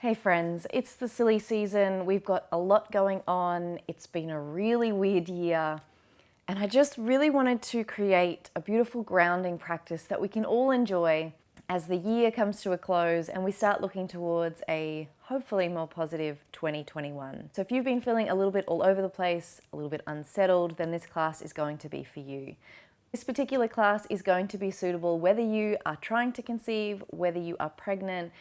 Hey friends, it's the silly season. We've got a lot going on. It's been a really weird year. And I just really wanted to create a beautiful grounding practice that we can all enjoy as the year comes to a close and we start looking towards a hopefully more positive 2021. So if you've been feeling a little bit all over the place, a little bit unsettled, then this class is going to be for you. This particular class is going to be suitable whether you are trying to conceive, whether you are pregnant,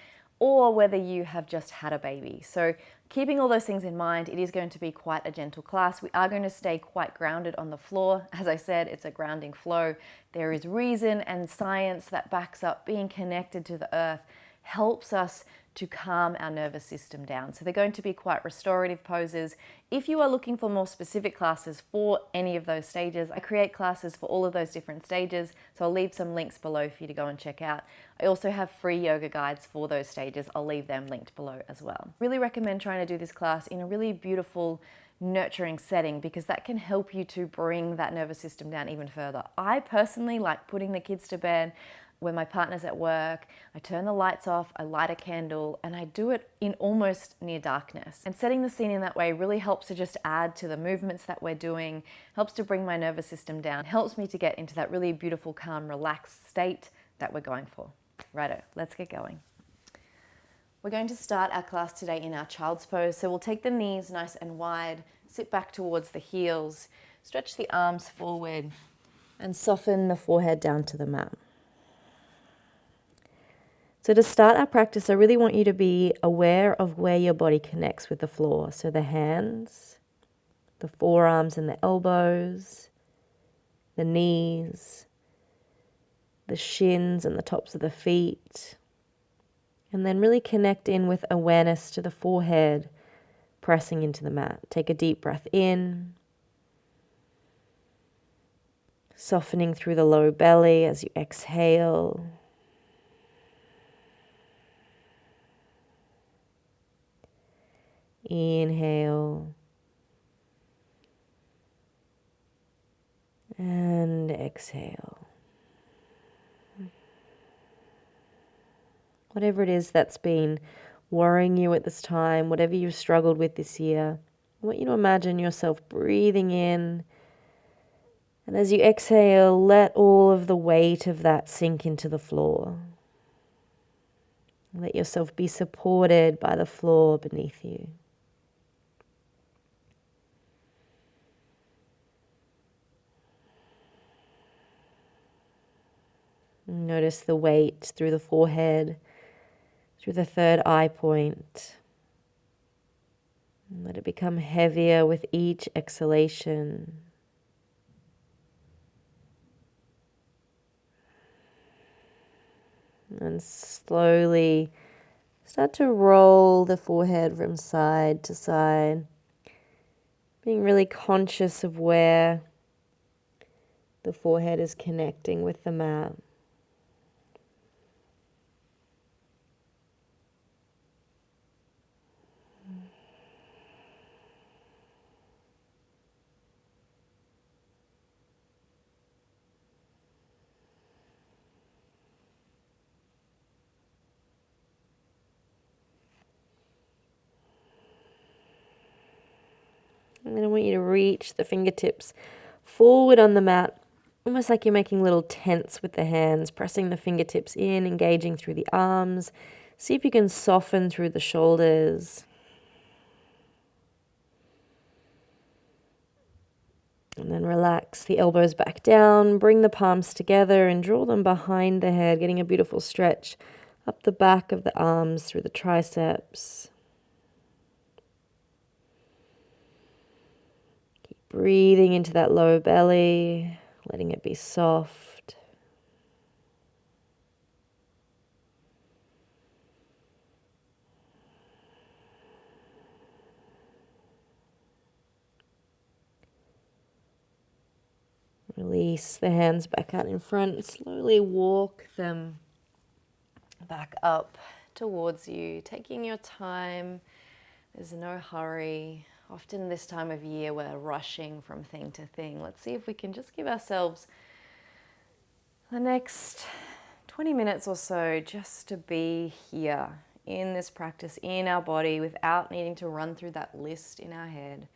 or whether you have just had a baby. So keeping all those things in mind, it is going to be quite a gentle class. We are going to stay quite grounded on the floor. As I said, it's a grounding flow. There is reason and science that backs up being connected to the earth, helps us to calm our nervous system down. So they're going to be quite restorative poses. If you are looking for more specific classes for any of those stages, I create classes for all of those different stages. So I'll leave some links below for you to go and check out. I also have free yoga guides for those stages. I'll leave them linked below as well. Really recommend trying to do this class in a really beautiful, nurturing setting because that can help you to bring that nervous system down even further. I personally like putting the kids to bed when my partner's at work. I turn the lights off, I light a candle, and I do it in almost near darkness. And setting the scene in that way really helps to just add to the movements that we're doing, helps to bring my nervous system down, helps me to get into that really beautiful, calm, relaxed state that we're going for. Righto, let's get going. We're going to start our class today in our child's pose. So we'll take the knees nice and wide, sit back towards the heels, stretch the arms forward, and soften the forehead down to the mat. So to start our practice, I really want you to be aware of where your body connects with the floor. So the hands, the forearms and the elbows, the knees, the shins and the tops of the feet. And then really connect in with awareness to the forehead, pressing into the mat. Take a deep breath in, softening through the low belly as you exhale. Inhale and exhale. Whatever it is that's been worrying you at this time, whatever you've struggled with this year, I want you to imagine yourself breathing in. And as you exhale, let all of the weight of that sink into the floor. Let yourself be supported by the floor beneath you. Notice the weight through the forehead, through the third eye point. And let it become heavier with each exhalation. And slowly start to roll the forehead from side to side, being really conscious of where the forehead is connecting with the mat. And then I want you to reach the fingertips forward on the mat, almost like you're making little tents with the hands, pressing the fingertips in, engaging through the arms. See if you can soften through the shoulders. And then relax the elbows back down, bring the palms together and draw them behind the head, getting a beautiful stretch up the back of the arms through the triceps. Breathing into that low belly, letting it be soft. Release the hands back out in front. Slowly walk them back up towards you, taking your time. There's no hurry. Often this time of year we're rushing from thing to thing. Let's see if we can just give ourselves the next 20 minutes or so just to be here in this practice in our body without needing to run through that list in our head.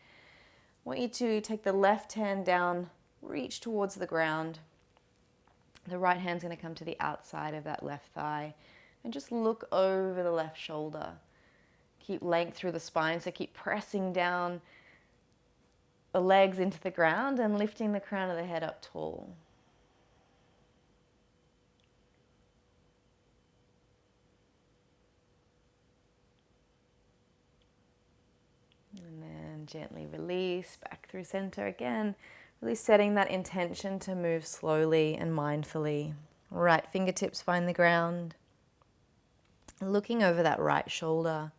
I want you to take the left hand down, reach towards the ground. The right hand's going to come to the outside of that left thigh and just look over the left shoulder. Keep length through the spine, so keep pressing down the legs into the ground and lifting the crown of the head up tall. And then gently release back through center again, really setting that intention to move slowly and mindfully. Right fingertips find the ground, looking over that right shoulder.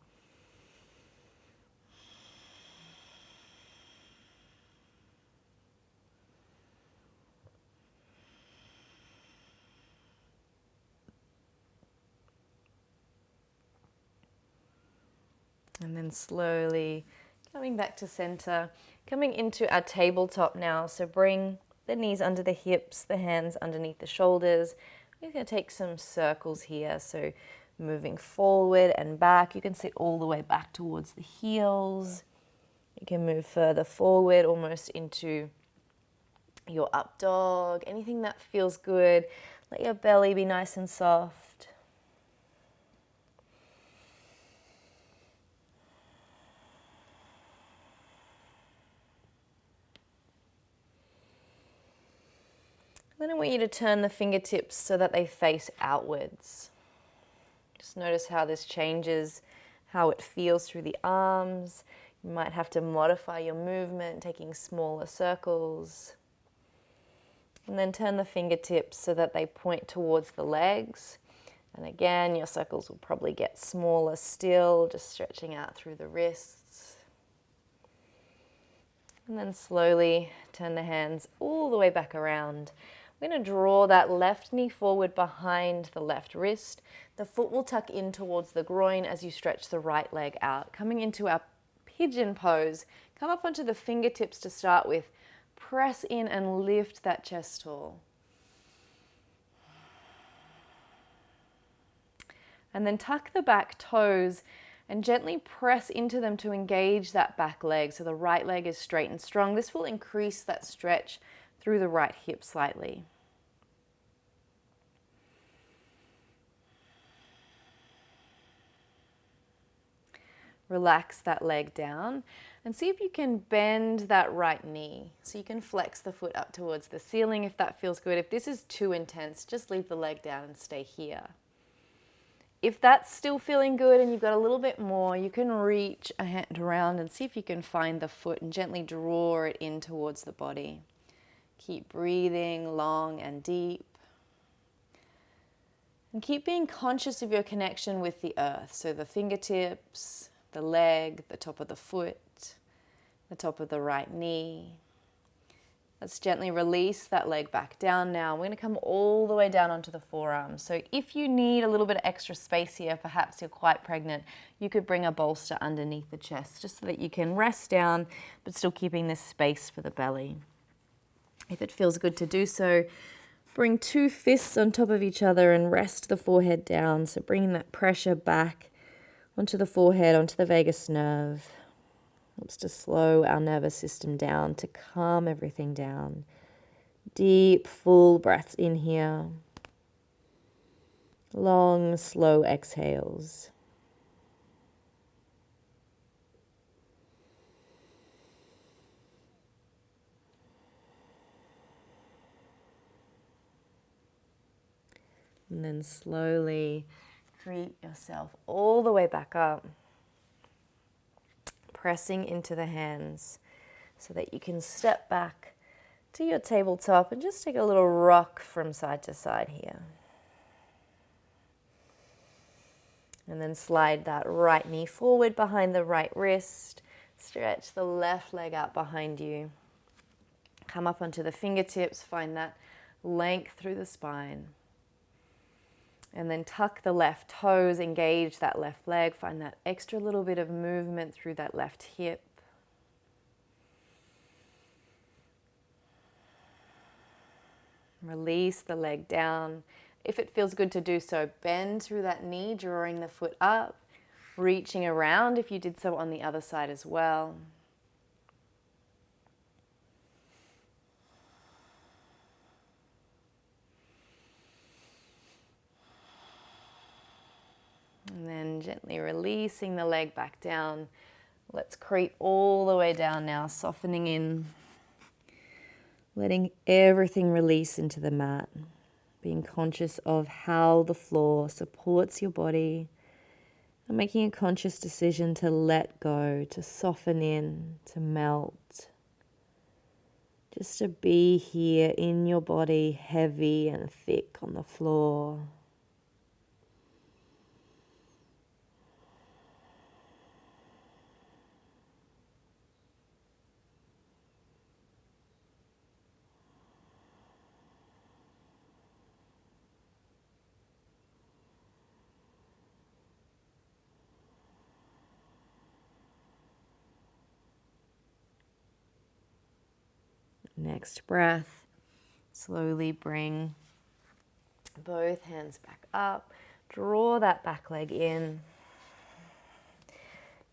And then slowly coming back to center, coming into our tabletop now. So bring the knees under the hips, the hands underneath the shoulders. We're going to take some circles here. So moving forward and back. You can sit all the way back towards the heels. You can move further forward, almost into your up dog. Anything that feels good. Let your belly be nice and soft. Then I want you to turn the fingertips so that they face outwards. Just notice how this changes, how it feels through the arms. You might have to modify your movement, taking smaller circles. And then turn the fingertips so that they point towards the legs. And again, your circles will probably get smaller still, just stretching out through the wrists. And then slowly turn the hands all the way back around. We're going to draw that left knee forward behind the left wrist. The foot will tuck in towards the groin as you stretch the right leg out. Coming into our pigeon pose, come up onto the fingertips to start with. Press in and lift that chest tall. And then tuck the back toes and gently press into them to engage that back leg so the right leg is straight and strong. This will increase that stretch through the right hip slightly. Relax that leg down and see if you can bend that right knee. So you can flex the foot up towards the ceiling if that feels good. If this is too intense, just leave the leg down and stay here. If that's still feeling good and you've got a little bit more, you can reach a hand around and see if you can find the foot and gently draw it in towards the body. Keep breathing long and deep. And keep being conscious of your connection with the earth. So the fingertips, the leg, the top of the foot, the top of the right knee. Let's gently release that leg back down now. We're going to come all the way down onto the forearms. So if you need a little bit of extra space here, perhaps you're quite pregnant, you could bring a bolster underneath the chest just so that you can rest down, but still keeping this space for the belly. If it feels good to do so, bring two fists on top of each other and rest the forehead down. So bringing that pressure back onto the forehead, onto the vagus nerve. Helps to slow our nervous system down, to calm everything down. Deep, full breaths in here. Long, slow exhales. And then slowly creep yourself all the way back up. Pressing into the hands so that you can step back to your tabletop and just take a little rock from side to side here. And then slide that right knee forward behind the right wrist. Stretch the left leg out behind you. Come up onto the fingertips, find that length through the spine. And then tuck the left toes, engage that left leg, find that extra little bit of movement through that left hip. Release the leg down. If it feels good to do so, bend through that knee, drawing the foot up. reaching around if you did so on the other side as well. And then gently releasing the leg back down. Let's creep all the way down now, softening in, letting everything release into the mat, being conscious of how the floor supports your body, and making a conscious decision to let go, to soften in, to melt. Just to be here in your body, heavy and thick on the floor. Next breath, slowly bring both hands back up, draw that back leg in,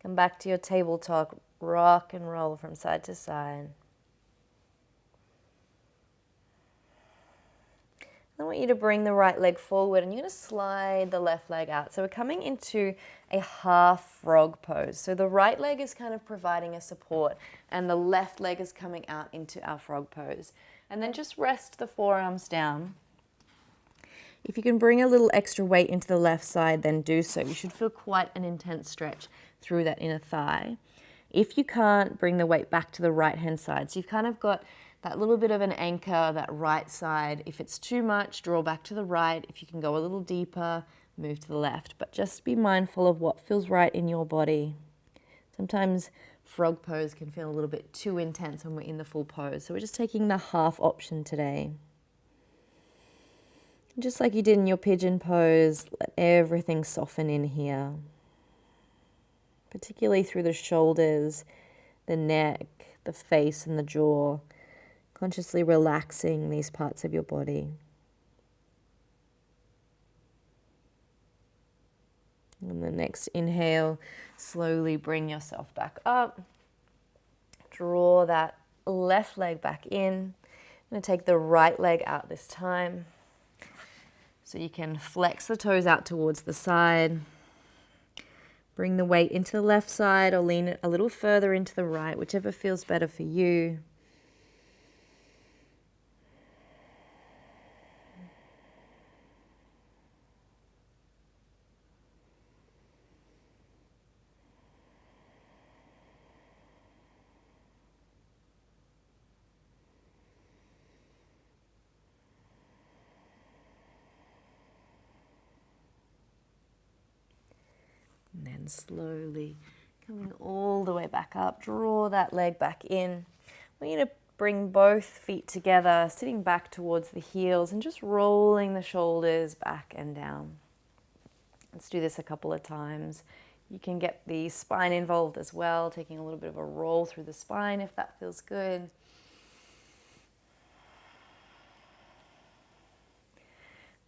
come back to your tabletop, rock and roll from side to side. I want you to bring the right leg forward and you're going to slide the left leg out. So we're coming into a half frog pose. So the right leg is kind of providing a support and the left leg is coming out into our frog pose. And then just rest the forearms down. If you can bring a little extra weight into the left side, then do so. You should feel quite an intense stretch through that inner thigh. If you can't, bring the weight back to the right hand side. So you've kind of got that little bit of an anchor, that right side. If it's too much, draw back to the right. If you can go a little deeper, move to the left. But just be mindful of what feels right in your body. Sometimes frog pose can feel a little bit too intense when we're in the full pose. So we're just taking the half option today. Just like you did in your pigeon pose, let everything soften in here. Particularly through the shoulders, the neck, the face and the jaw. Consciously relaxing these parts of your body. And the next inhale, slowly bring yourself back up. Draw that left leg back in. I'm going to take the right leg out this time. So you can flex the toes out towards the side. Bring the weight into the left side or lean it a little further into the right, whichever feels better for you. And then slowly coming all the way back up, draw that leg back in. I want you to bring both feet together, sitting back towards the heels and just rolling the shoulders back and down. Let's do this a couple of times. You can get the spine involved as well, taking a little bit of a roll through the spine if that feels good.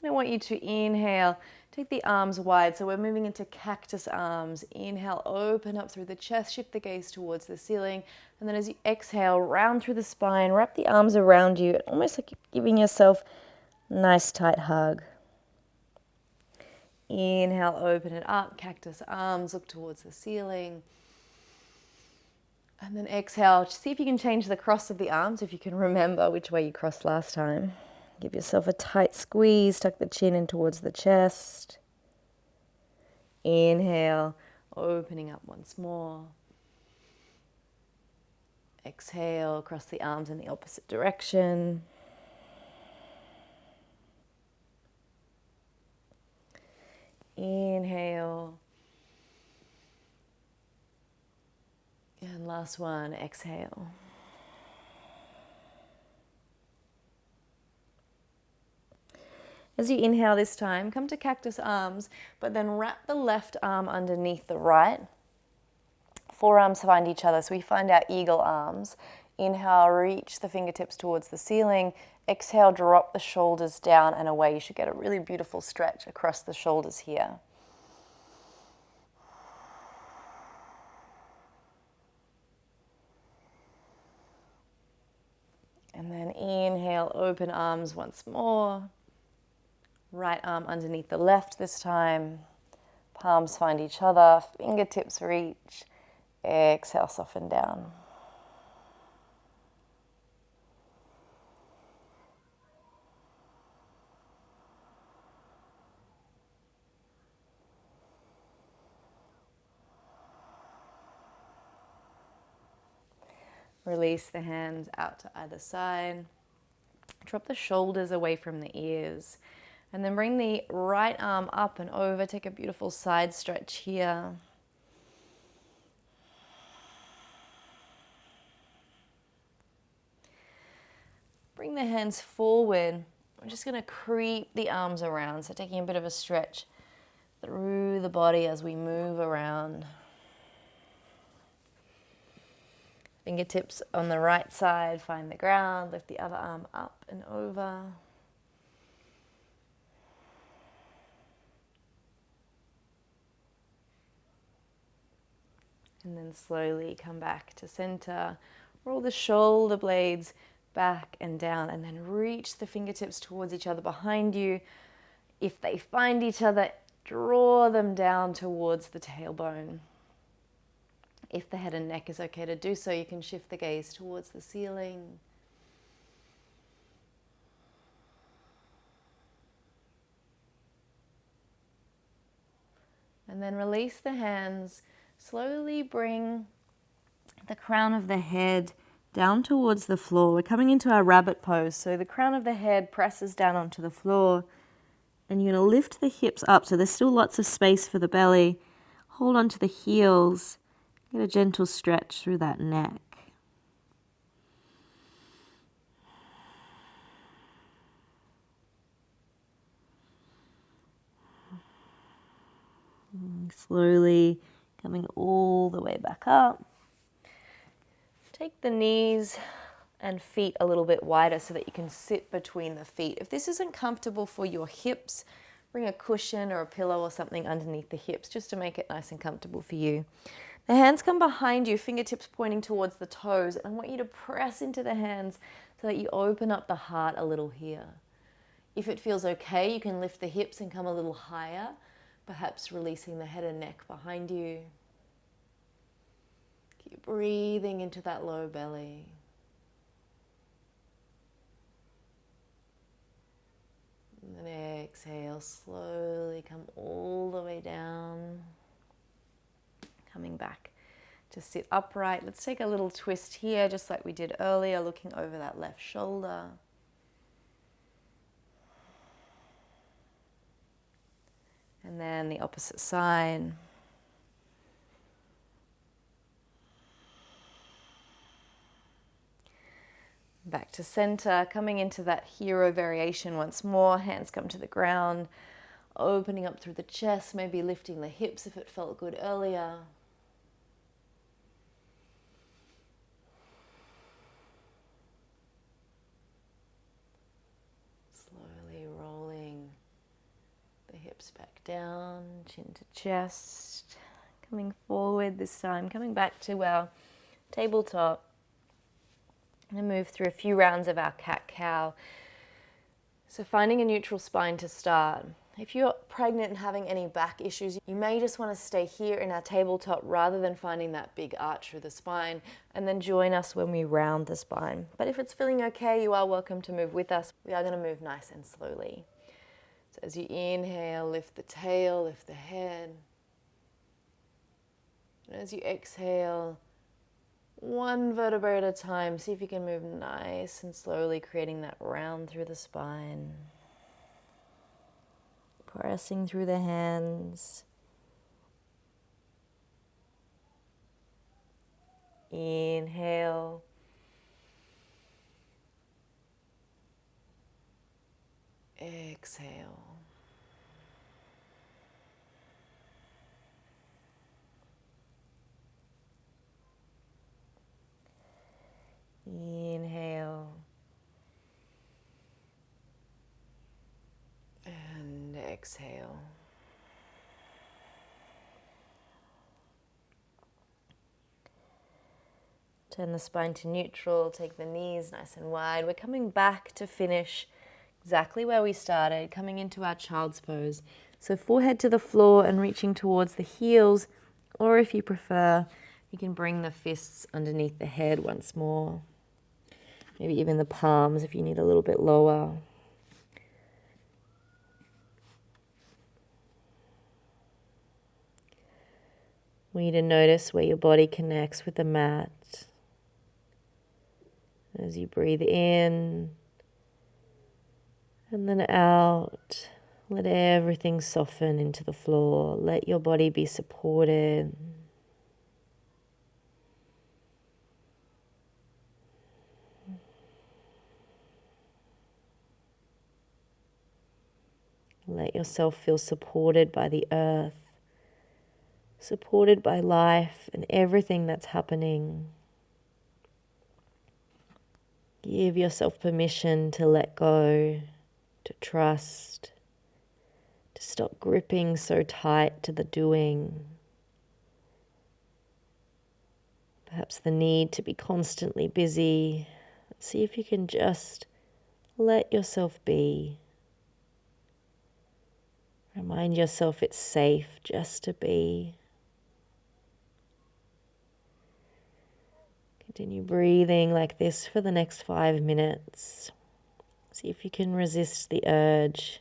I want you to inhale, take the arms wide. So we're moving into Cactus Arms. Inhale, open up through the chest, shift the gaze towards the ceiling. And then as you exhale, round through the spine, wrap the arms around you, almost like you're giving yourself a nice tight hug. Inhale, open it up, Cactus Arms, look towards the ceiling. And then exhale, see if you can change the cross of the arms, if you can remember which way you crossed last time. Give yourself a tight squeeze, tuck the chin in towards the chest. Inhale, opening up once more. Exhale, cross the arms in the opposite direction. Inhale. And last one, exhale. As you inhale this time, come to Cactus Arms, but then wrap the left arm underneath the right. Forearms find each other, so we find our eagle arms. Inhale, reach the fingertips towards the ceiling. Exhale, drop the shoulders down and away. You should get a really beautiful stretch across the shoulders here. And then inhale, open arms once more. Right arm underneath the left this time. Palms find each other, fingertips reach. Exhale, soften down. Release the hands out to either side. Drop the shoulders away from the ears. And then bring the right arm up and over. Take a beautiful side stretch here. Bring the hands forward. We're just going to creep the arms around. So taking a bit of a stretch through the body as we move around. Fingertips on the right side, find the ground, lift the other arm up and over. And then slowly come back to center. Roll the shoulder blades back and down, and then reach the fingertips towards each other behind you. If they find each other, draw them down towards the tailbone. If the head and neck is okay to do so, you can shift the gaze towards the ceiling. And then release the hands. Slowly bring the crown of the head down towards the floor. We're coming into our rabbit pose. So the crown of the head presses down onto the floor. And you're going to lift the hips up. So there's still lots of space for the belly. Hold on to the heels. Get a gentle stretch through that neck. Slowly coming all the way back up. Take the knees and feet a little bit wider so that you can sit between the feet. If this isn't comfortable for your hips, bring a cushion or a pillow or something underneath the hips just to make it nice and comfortable for you. The hands come behind you, fingertips pointing towards the toes. And I want you to press into the hands so that you open up the heart a little here. If it feels okay, you can lift the hips and come a little higher, perhaps releasing the head and neck behind you. Keep breathing into that low belly. And then exhale, slowly come all the way down. Coming back to sit upright. Let's take a little twist here, just like we did earlier, looking over that left shoulder. And then the opposite side. Back to center, coming into that hero variation once more. Hands come to the ground, opening up through the chest, maybe lifting the hips if it felt good earlier. Slowly rolling the hips back down, chin to chest. Coming forward this time, coming back to our tabletop. And move through a few rounds of our cat-cow. So finding a neutral spine to start. If you're pregnant and having any back issues, you may just want to stay here in our tabletop rather than finding that big arch through the spine, and then join us when we round the spine. But if it's feeling okay, you are welcome to move with us. We are going to move nice and slowly. So as you inhale, lift the tail, lift the head. And as you exhale, one vertebrae at a time, see if you can move nice and slowly, creating that round through the spine. Pressing through the hands. Inhale. Exhale. Inhale. And exhale. Turn the spine to neutral, take the knees nice and wide. We're coming back to finish exactly where we started, coming into our child's pose. So forehead to the floor and reaching towards the heels, or if you prefer, you can bring the fists underneath the head once more. Maybe even the palms if you need a little bit lower. We need to notice where your body connects with the mat. As you breathe in and then out, let everything soften into the floor. Let your body be supported. Let yourself feel supported by the earth, supported by life and everything that's happening. Give yourself permission to let go, to trust, to stop gripping so tight to the doing. Perhaps the need to be constantly busy. See if you can just let yourself be. Remind yourself it's safe just to be. Continue breathing like this for the next 5 minutes. See if you can resist the urge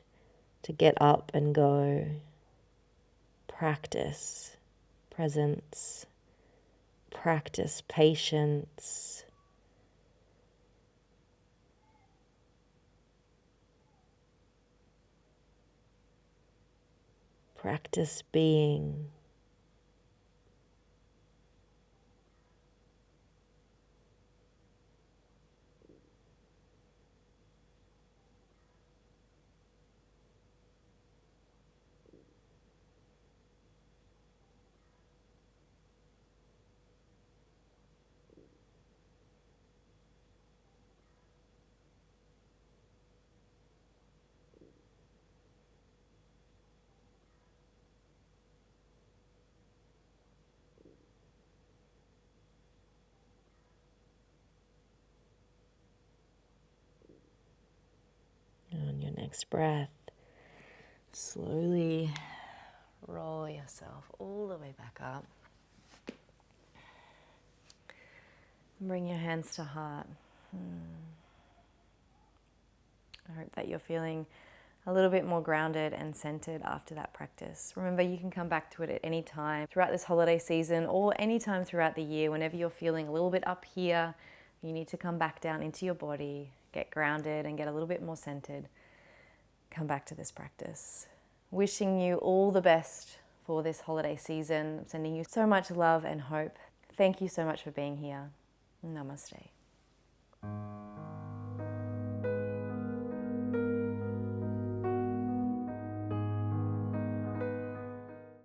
to get up and go. Practice presence. Practice patience. Practice being. On your next breath, slowly roll yourself all the way back up. Bring your hands to heart. I hope that you're feeling a little bit more grounded and centered after that practice. Remember, you can come back to it at any time throughout this holiday season or any time throughout the year. Whenever you're feeling a little bit up here, you need to come back down into your body, get grounded and get a little bit more centered. Come back to this practice. Wishing you all the best for this holiday season. I'm sending you so much love and hope. Thank you so much for being here. Namaste.